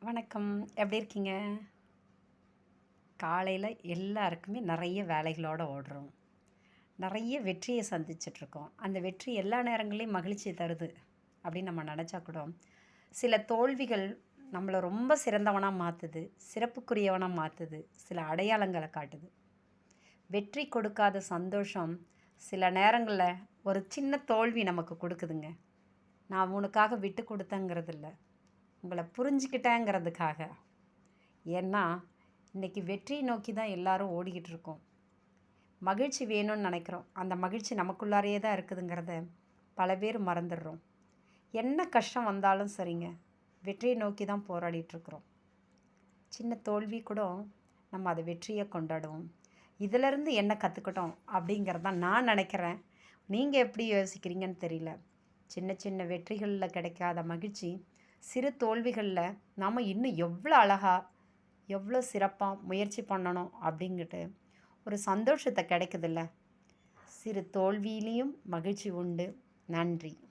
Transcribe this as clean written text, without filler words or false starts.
வணக்கம். எப்படி இருக்கீங்க? காலையில எல்லாருக்குமே நெறைய வேலைகளோட ஓடுறோம். நெறைய வெற்றிய சந்திச்சுட்ருக்கோம். அந்த வெற்றி எல்லா நேரங்கள்லயும் மகிழ்ச்சிய தருது அப்படின்னு நம்ம நெனச்சா கூட, சில தோல்விகள் நம்மள ரொம்ப சிறந்தவனா மாத்துது, சிறப்புக்குரியவனா மாத்துது, சில அடையாளங்கள காட்டுது. வெற்றி கொடுக்காத சந்தோஷம் சில நேரங்கள்ல ஒரு சின்ன தோல்வி நமக்கு குடுக்குதுங்க. நான் உனக்காக விட்டு குடுத்தேங்கிறது இல்ல. உங்கள புரிஞ்சுக்கிட்டேங்கிறதுக்காக. ஏன்னா, இன்னைக்கு வெற்றியை நோக்கி தான் எல்லாரும் ஓடிக்கிட்டு இருக்கோம். மகிழ்ச்சி வேணும்னு நினைக்கிறோம். அந்த மகிழ்ச்சி நமக்குள்ளாரையே தான் இருக்குதுங்கிறத பல பேர் மறந்துடுறோம். என்ன கஷ்டம் வந்தாலும் சரிங்க, வெற்றியை நோக்கி தான் போராடிட்டுருக்குறோம். சின்ன தோல்வி கூட நம்ம அதை வெற்றியை கொண்டாடுவோம். இதிலிருந்து என்ன கற்றுக்கிட்டோம் அப்படிங்கிறது தான் நான் நினைக்கிறேன். நீங்கள் எப்படி யோசிக்கிறீங்கன்னு தெரியல. சின்ன சின்ன வெற்றிகளில் கிடைக்காத மகிழ்ச்சி, சிறு தோல்விகளில் நாம் இன்னும் எவ்வளோ அழகாக எவ்வளோ சிறப்பாக முயற்சி பண்ணணும் அப்படிங்கிட்டு ஒரு சந்தோஷத்தை கிடைக்குதுல்ல. சிறு தோல்வியிலையும் மகிழ்ச்சி உண்டு. நன்றி.